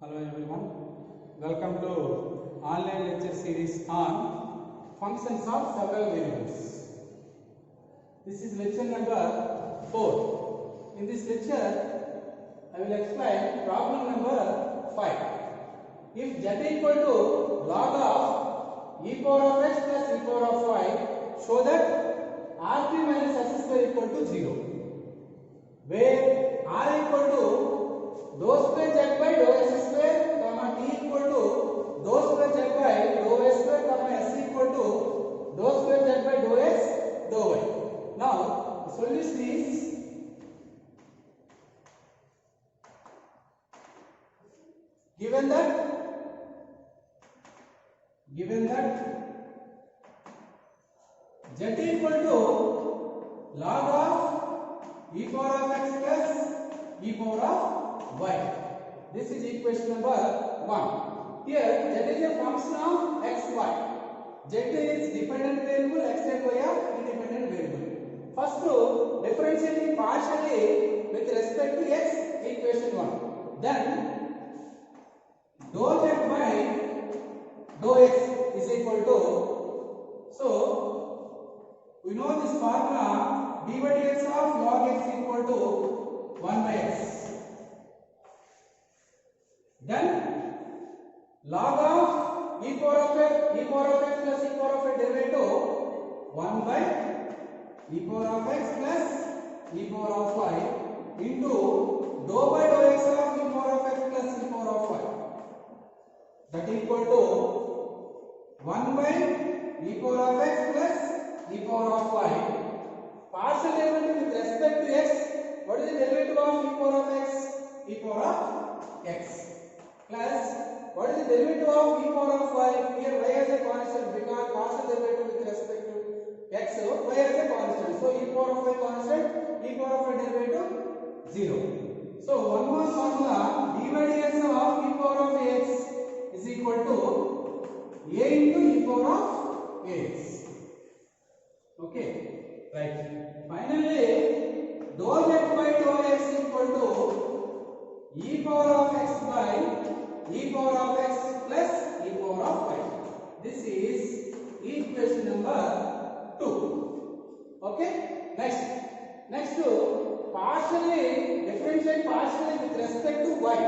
Hello everyone, welcome to online lecture series on functions of several variables. This is lecture number 4. In this lecture, I will explain problem number 5. If z equal to log of e power of x plus e power of y, show that r3 minus s square equal to 0, where r equal to dou square z by dou s square, t equal to dou square z by dou s square, s equal to dou square z by dou x dou y. Now the solution is given that z equal to log of e power of x plus e power of y. This is equation number 1. Here z is a function of x, y. Z is dependent variable, x and y are independent variable. First, differentiating partially with respect to x, equation 1. Then dou z by dou x is equal to, so we know this formula, d by dx of log x equal to 1 by x. Then log of e power of x plus e power of a derivative 1 by e power of x plus e power of y into dou by dou x of e power of x plus e power of y, that equal to 1 by e power of x plus e power of y. Partial derivative with respect to x. What is the derivative of e power of x? E power of x. Plus what is the derivative of e power of y? Here y as a constant, because partial derivative with respect to x, y as a constant. So e power of y constant, e power of y derivative 0. So one more formula, d by dx of e power of x is equal to a into e power of x. Okay, right. Finally, dou z by dou x equal to e power of x by e power of x plus e power of y. This is equation number 2. Okay. Next to partially differentiate partially with respect to y,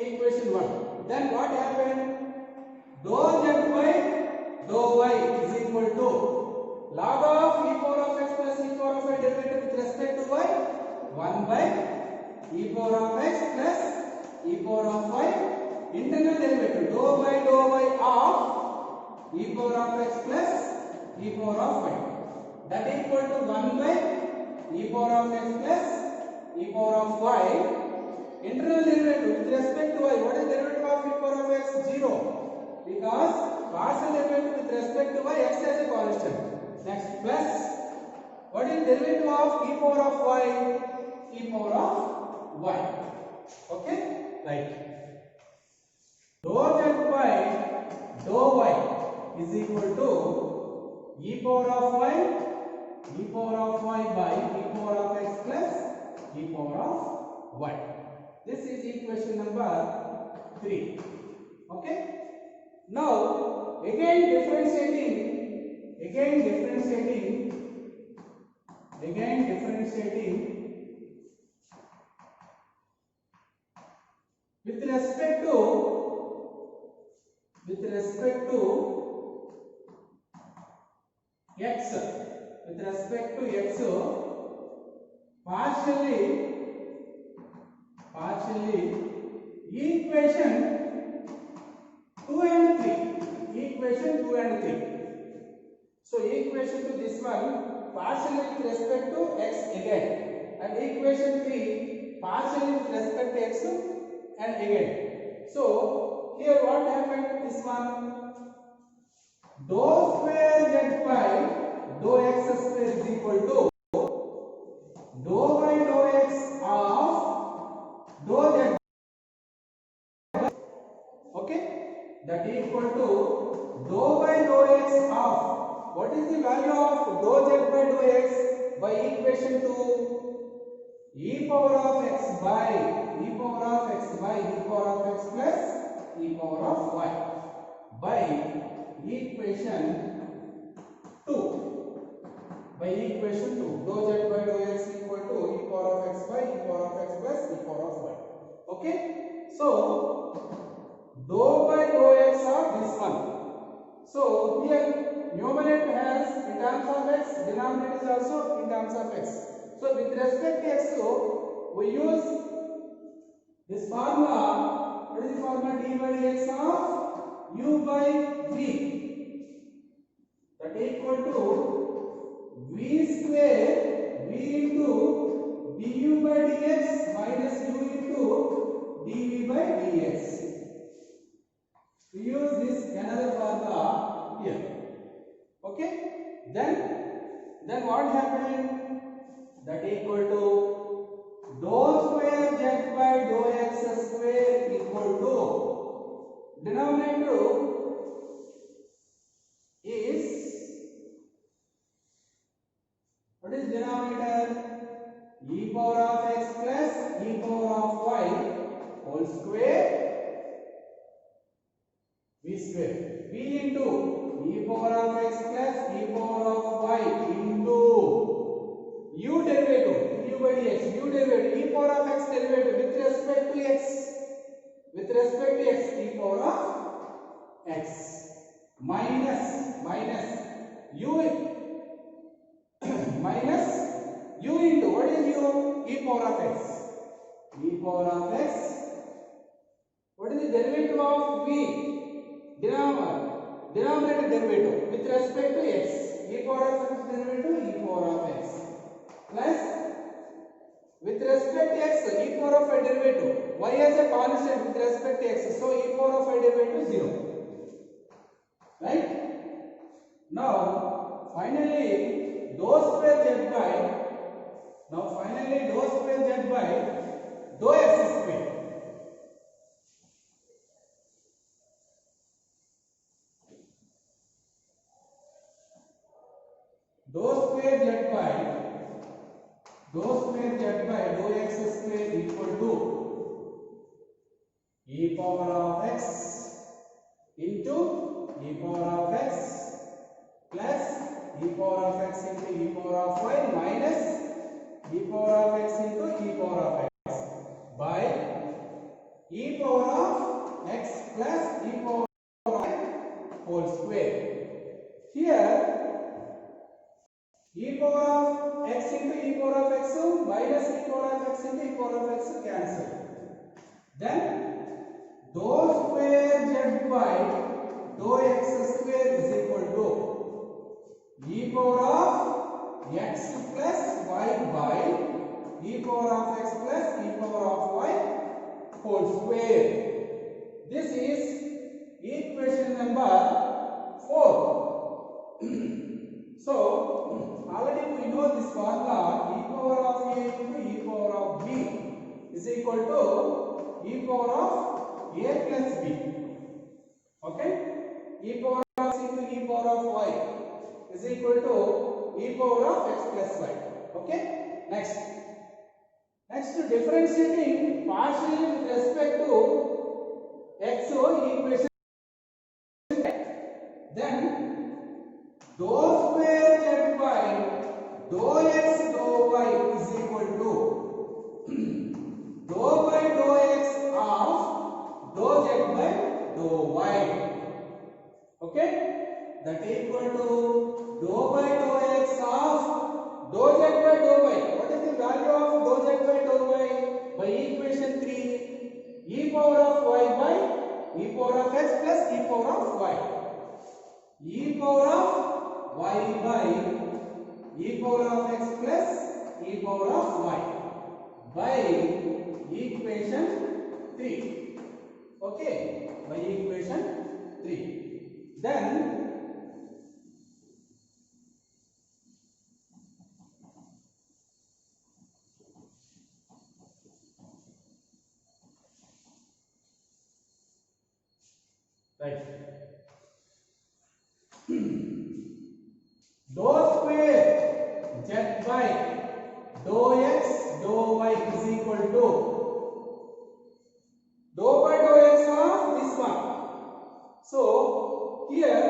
equation 1. Then what happened? Dou z by dou y is equal to log of e power of x plus e power of y derivative with respect to y, 1 by e power of x plus e power of y, internal derivative dou by dou y of e power of x plus e power of y, that equal to 1 by e power of x plus e power of y, internal derivative with respect to y. What is derivative of e power of x? 0, because partial derivative with respect to y, x as a constant. Next, plus what is derivative of e power of y? E power of y. Okay, right. Dou z by dou y is equal to e power of y by e power of x plus e power of y. This is equation number 3. Okay. Now again differentiating with respect to x, partially equation 2 and 3. So equation to this one partially with respect to x again, and equation 3 partially with respect to x and again. So here what happened to this one? Dou square z by dou x square is equal to dou by dou x of dou z. Okay, that equal to dou by dou x of, what is the value of dou z by dou x by equation 2? e power of x by e power of x by e power of x plus e power of y by equation 2 by equation 2 dou z by dou x equal to e power of x by e power of x plus e power of y. Okay, so dou by dou x of this one. So here numerator has in terms of x, denominator is also in terms of x. So with respect to x, we use this formula. What is the formula? D by dx of u by v, that equal to v square v into du by dx minus u into dv by dx. We use this another formula here. Okay, then what happened? That equal to dou square z by dou x square equal to denominator is, what is denominator? E power of x plus e power of y whole square v square v into e power of x plus e power of y into u derivative u by dx u derivative e power of x derivative with respect to x e power of x minus u minus u into, what is u? E power of x, e power of x. What is the derivative of v? Denominator derivative with respect to x, e power of x derivative e power of x plus with respect to x e power of y derivative, y as a constant with respect to x, so e power of y derivative 0, right? Now finally dou square z by dou x square. Dou square z by dou x square equal to e power of x into e power of x plus e power of x into e power of y minus e power of x into e power of x by e power of x plus e power of y whole square. Here e power of x into e power of x minus e power of x into e power of x cancel. Then dou square z by dou x square is equal to e power of x plus y by e power of x plus e power of y whole square. This is equation number 4. So already we know this formula, e power of a into e power of b is equal to e power of a plus b. Okay, e power of x into e power of y is equal to e power of x plus y. Okay, next differentiating partially with respect to x equation, then dou square z by dou x dou y is equal to dou by dou x of dou z by dou y. Okay, that equal to dou by dou x of dou z by dou y. What is the value of dou z by dou y? By equation 3, e power of y by e power of x plus e power of y. E power of y by e power of x plus e power of y by equation 3. Okay, by equation 3. Then right, dou square z by dou x dou y is equal to dou by dou x of this one. So here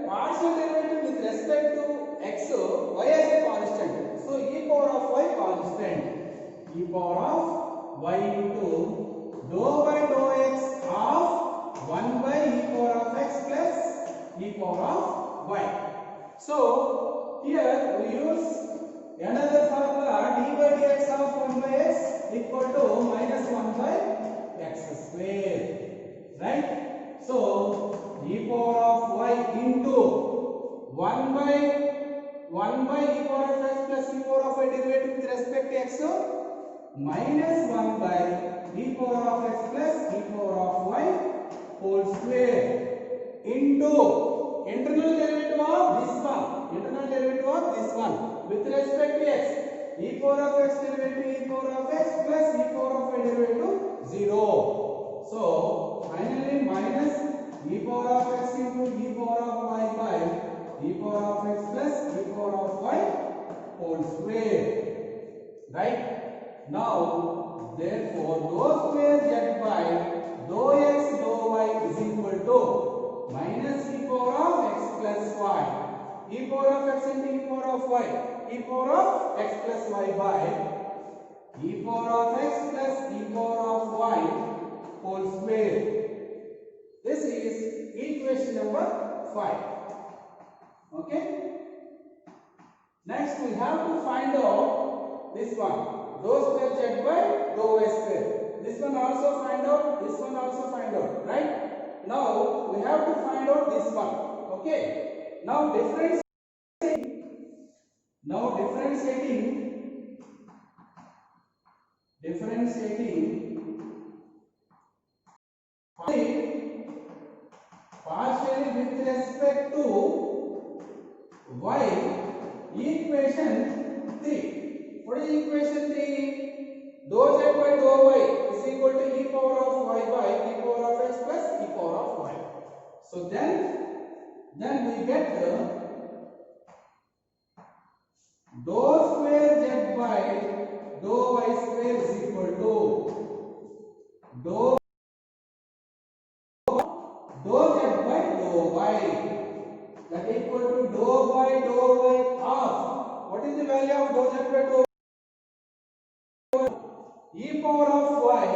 partial derivative with respect to x, y as a constant. So e power of y constant. E power of y into dou by dou x of 1 by e power of x plus e power of y. So here we use another formula, d by dx of 1 by x equal to minus 1 by x square, right? So e power of y into 1 by e power of x plus e power of y derivative with respect to x minus 1 by e power of x plus e power of y whole square into internal derivative of this one with respect to x, e power of x derivative e power of x plus e power of y derivative 0. So finally minus e power of x into e power of y by e power of x plus e power of y whole square, right? Now therefore dou square z by dou x dou y is equal to minus e power of x plus y, e power of x into e power of y, e power of x plus y by e power of x plus e power of y whole square. This is equation number 5. Okay. Next we have to find out this one, dou square z by dou y square. This one also find out, this one also find out, right? Now we have to find out this one. Okay. Now differentiating partially with respect to y, equation 3. What is equation 3? Dou z by dou y is equal to e power of y by e power of x plus e power of y. So then we get dou square z by dou y square is equal to dou z by dou y, that equal to dou by dou y of, what is the value of dou z by dou y? E power of y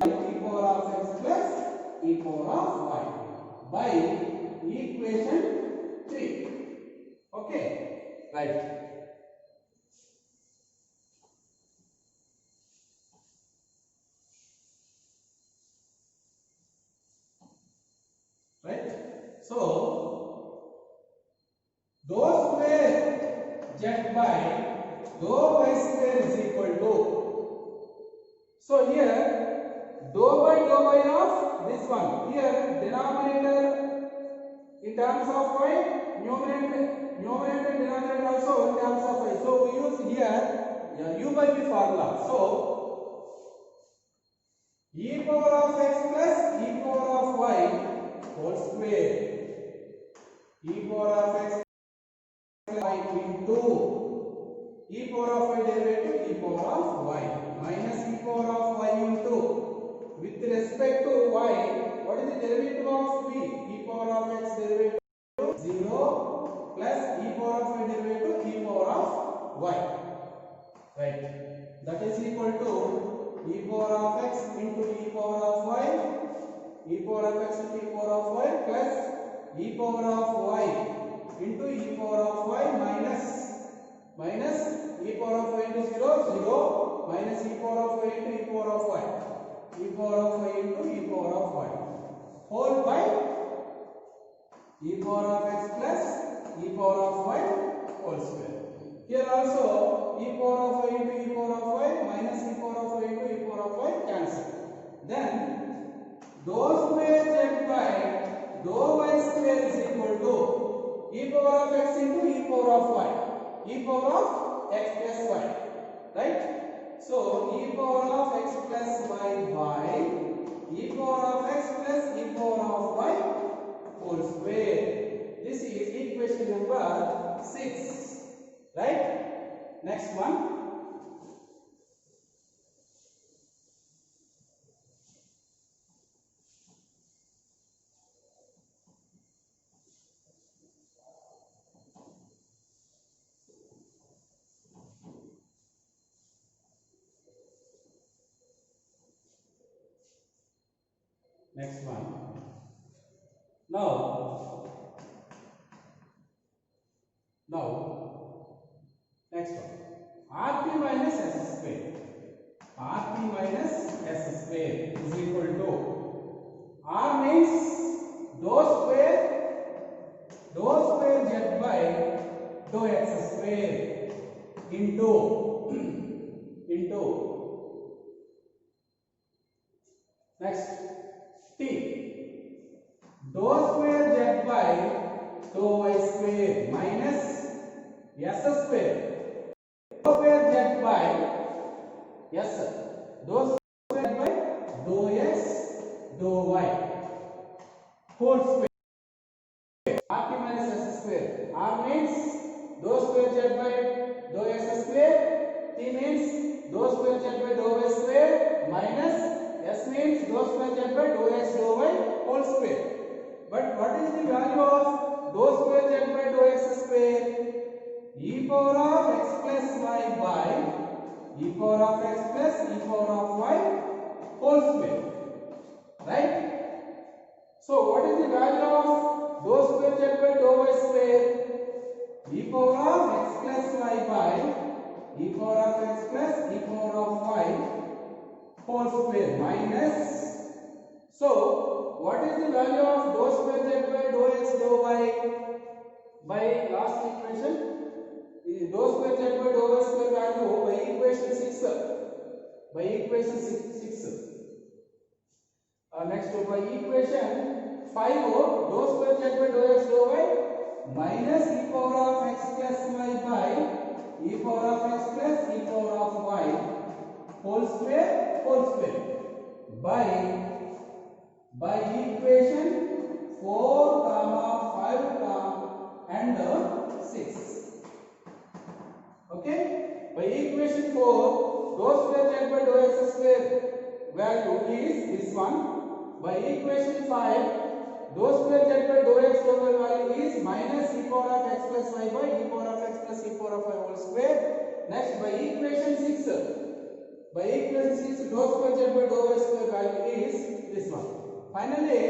e power of x plus e power of y by equation 3. Okay, right. Right. So dou square z by dou y square is equal to, so here dou by dou y of this one, here denominator in terms of y, numerator denominator also in terms of y. So we use here u by v formula. So e power of x plus e power of y whole square, e power of x y into e power of y derivative e power of y minus e power of y into, with respect to y, what is the derivative of v? E power of x derivative 0 plus e power of y derivative e power of y, right? That is equal to e power of x into e power of y, e power of x into e power of y plus e power of y into e power of y minus e power of y into 0 minus e power of y into e power of y, e power of y into e power of y whole by e power of x plus e power of y whole square. Here also e power of y into e power of y minus e power of y into e power of y cancel. Then dou square z by dou y square is equal to e power of x into e power of y, e power of x plus y, right? So e power of x plus y by e power of x plus e power of y whole square. This is equation number 6, right? Next one. Next one. Now, next one. Rt minus s square. Rt minus s square is equal to R means dou square z by dou x square into next t dou square z by dou y square minus s square dou square z by s dou square by dou x dou y whole square. Rt minus s square. R means dou square z by dou x square. T means dou square z by dou y square minus s means dou square z by dou x dou y whole square. But what is the value of dou square z by dou x square? E power of x plus y by e power of x plus e power of y whole square. Right? So what is the value of dou square z by dou y square? E power of x plus y by e power of x plus e power of y whole square minus. So what is the value of dou square z by dou x dou y by last equation? Dou square z by dou y square value by equation 6. By equation 6. Next by equation 5 dou square z by dou x dou y minus e power of x plus y by e power of x plus e power of y whole square by equation 4 comma 5 comma and 6. Okay, by equation 4 dou square z by dou x square value is this one. By equation 5 dou square z by dou x dou y value is minus e power of x plus y by e power of x plus e power of y whole square. Next by equation 6 dou square z by dou y square value is this one. Finally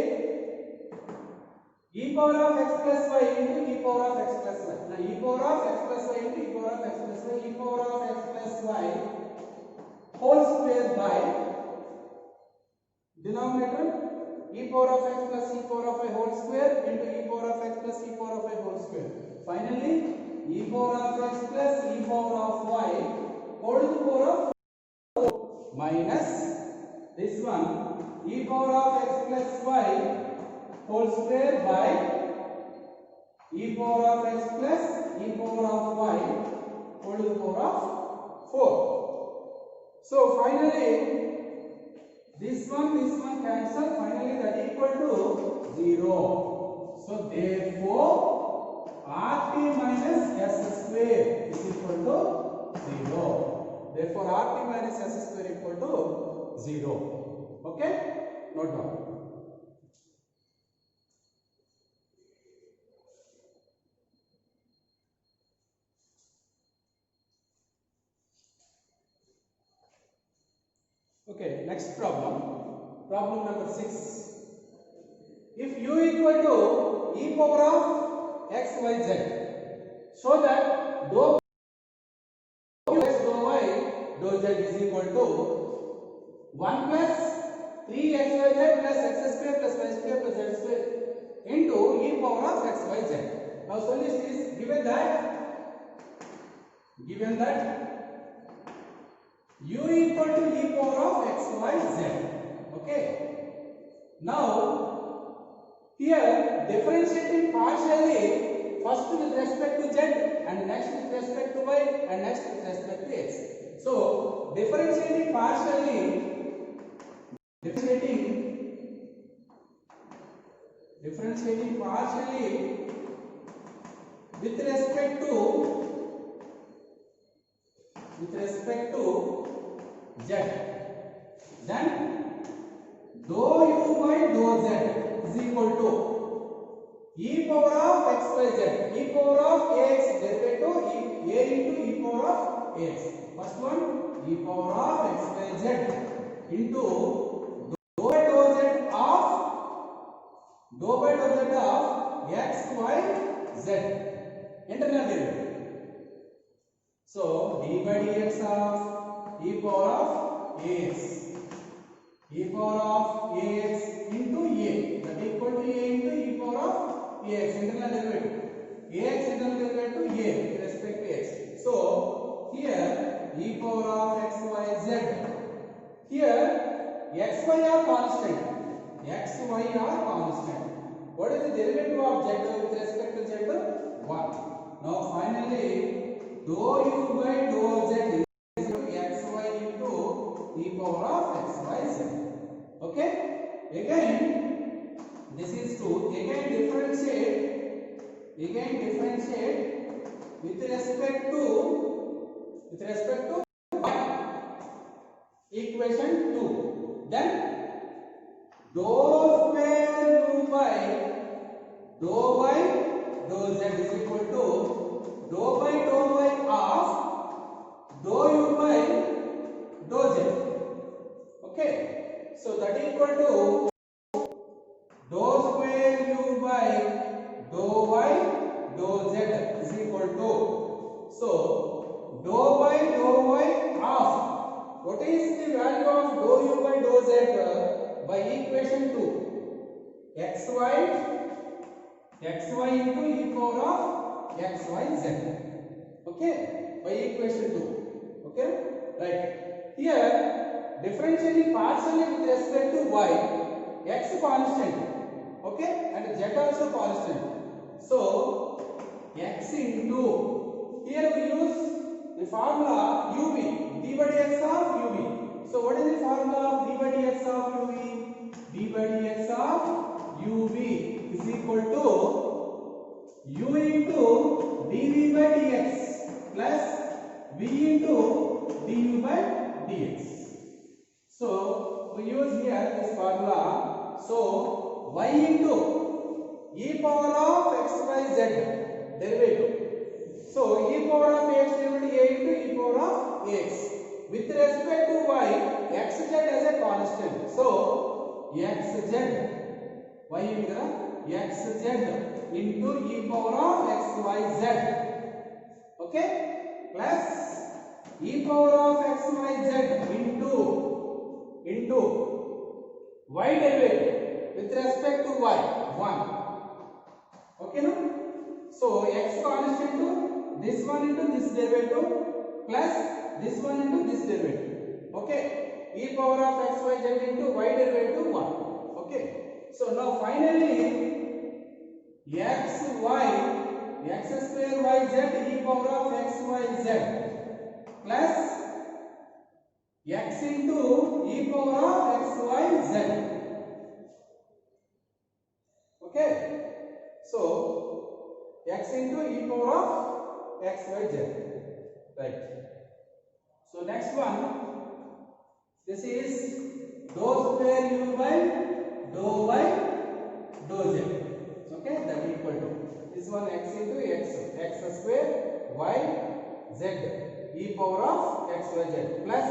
e power of x plus y into e power of x plus y. Now e power of x plus y into e power of x plus y, e power of x plus y whole square by denominator e power of x plus e power of y whole square into e power of x plus e power of y whole square. Finally e power of x plus e power of y whole to the power of 4 minus this one e power of x plus y whole square by e power of x plus e power of y whole to the power of 4. So finally this one cancel, finally that equal to 0. So therefore Rt minus s square is equal to 0. Therefore Rt minus s square equal to 0. Okay, note down. Okay, next problem. Problem number 6. If u equal to e power of x y z, so that dou x dou y dou z is equal to 1 plus 3xyz plus x square plus y square plus z square into e power of x y z. Now solution is given that u equal to e power of x y z. Okay, now here differentiating partially, first with respect to z and next with respect to y and next with respect to x. So differentiating partially with respect to with respect to z, then dou u by dou z is equal to e power of x by z, e power of ax derivative a into e power of ax. First one, e power of x by z into dou by dou z of x y z, internal derivative. So d by dx of e power of ax, e power of ax into a, that equal to a into e power of ax, internal derivative. Ax internal derivative a with respect to x. So here e power of x y z. Here x y are constant. X y are constant. What is the derivative of z with respect to z? 1. Now finally dou u by dou z is equal to x y into e power of x y z. Okay? Again this is to again differentiate with respect to y, equation 2. Then dou square u by dou y dou z is equal to dou by dou y of dou u by dou z. Okay, so that equal to dou square u by dou y dou z is equal to, so dou by dou y of, what is the value of dou u by dou z by equation 2? xy into e power of xyz. Okay, by equation 2. Okay, right. Here differentiating partially with respect to y, x constant, okay, and z also constant. So x into, here we use the formula uv, d by dx of uv. So what is the formula of d by dx of uv? D by dx of uv is equal to u into dv by dx plus v into du by dx. So we use here this formula. So y into e power of x by z derivative. So e power of x derivative a into e power of x. With respect to y, xz as a constant. So xz, y into xz into e power of xyz. Okay, plus e power of xyz into y derivative with respect to y 1. Okay, no? So x constant to this one into this derivative plus this one into this derivative. Okay, e power of xyz into y derivative 1. Okay, so now finally x square yz e power of xyz plus x into e power of xyz. Okay, so x into e power of xyz, right? So next one, this is dou square u by dou y dou z. Okay, that equal to this one x into x square y z e power of xyz plus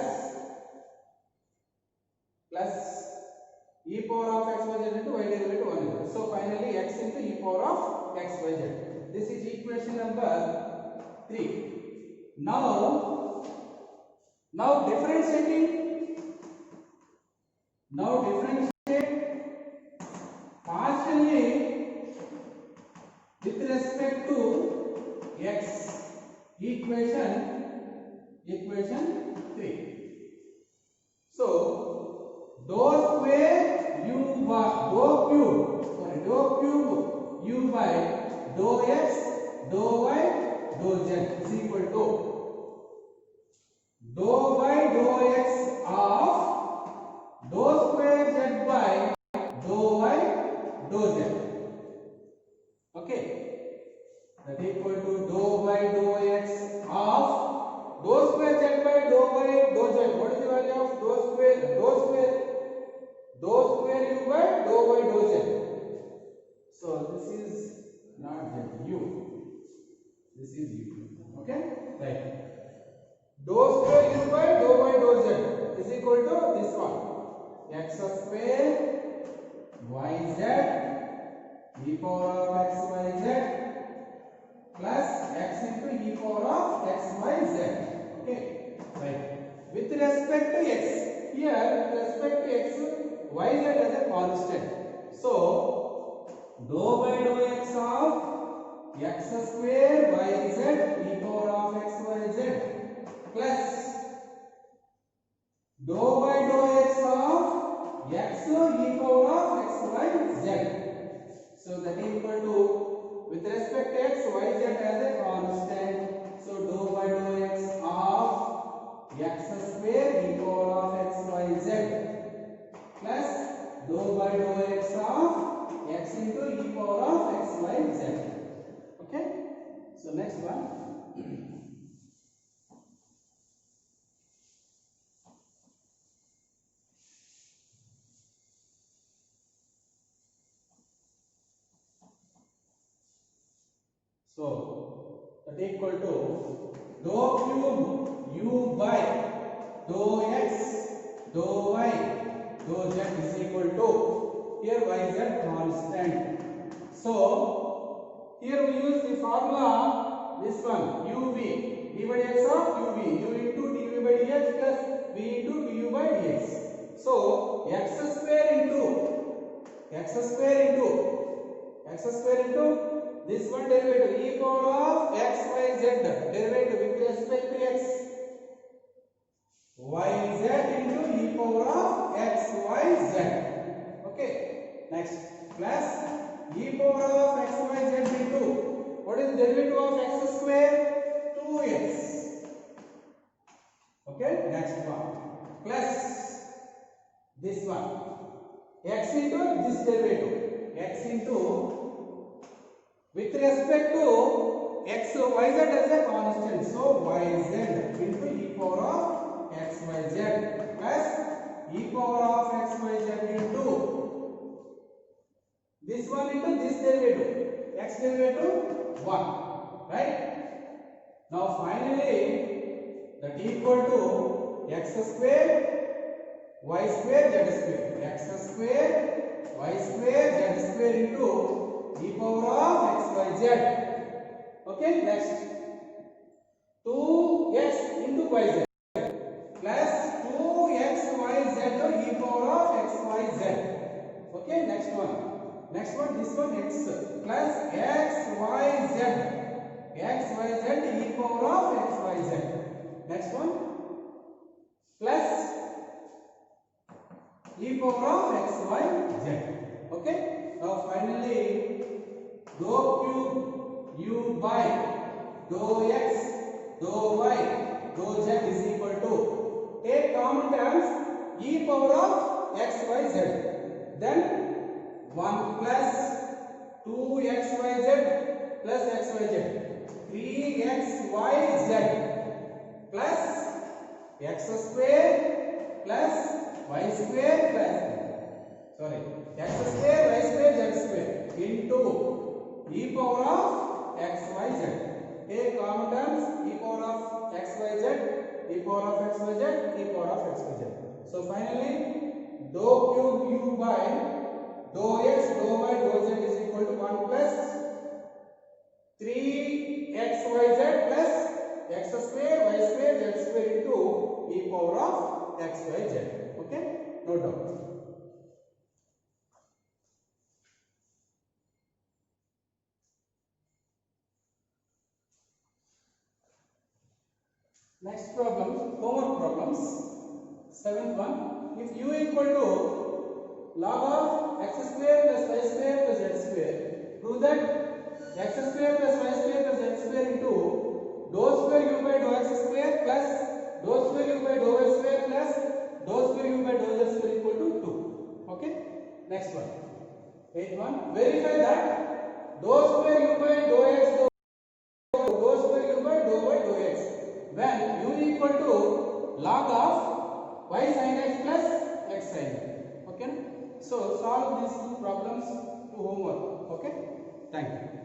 e power of xyz into y derivative 1. So finally x into e power of xyz. This is equation number 3. Now differentiate partially with respect to x, equation 3. So dou square u by dou cube u by dou x dou y dou z is equal to dou by dou x of dou square z by dou y dou z. Okay, that equal to dou by dou x of dou square z y dou z. What is the value of dou square u by dou y dou z? So this is not z, u. This is u. Okay, right. Dou square u by dou y dou z is equal to this one, x square yz e power of x y z plus x into e power of x y z. Okay, right. With respect to x, here with respect to x, y z as a constant. So dou by dou x of x square yz e power of x y z plus dou by dou x of x e power of x y z. So that is equal to, with respect to x, y z as a constant. So dou by dou x of x square e power of x y z plus dou by dou x of x into e power of x y z. Okay, so next one. So that equal to dou cube u by dou x dou y dou z is equal to, here y z constant. So here we use the formula, this one, uv, d by dx of uv, u into dv by dx plus v into du by dx. So x square into this one derivative, e power of x y z derivative with respect to x, y z into e power of x y z. Okay, next, plus e power of x y z into, what is the derivative of x square? 2x. Okay, next one, plus this one, x into this derivative, x into, with respect to x, y z as a constant, so y z into e power of x y z plus e power of x y z into this one into this derivative, x derivative 1, right? Now finally that equal to x square y square z square, x square y square z square into e power of x y z. Okay, next, 2x into y z plus 2x y z e power of x y z. Okay, next one, this one, x plus x y z e power of x y z. Next one, plus e power of x y z. Okay, now finally dou cube u by dou x dou y dou z is equal to, take common terms, e power of x y z, then 1 plus 2xyz plus xyz, 3xyz plus x square plus y square plus, sorry, x square y square z square into e power of xyz. Take common terms, e power of xyz, e power of xyz, e power of xyz. So finally dou cube u by dou x dou y dou z is equal to 1 plus 3xyz plus x square y square z square into e power of xyz. Okay, no doubt. Next problem, homework problems. 7th one, if u equal to log of x square plus y square plus z square, prove that x square plus y square plus z square into dou square u by dou x square plus dou square u by dou y square plus dou square u by dou z square equal to 2. Okay, next one, 8th one, verify that dou square u by dou x dou square u by dou y dou x when u equal to log of y sin x plus x sin y. Okay, so solve these two problems to homework. Okay, thank you.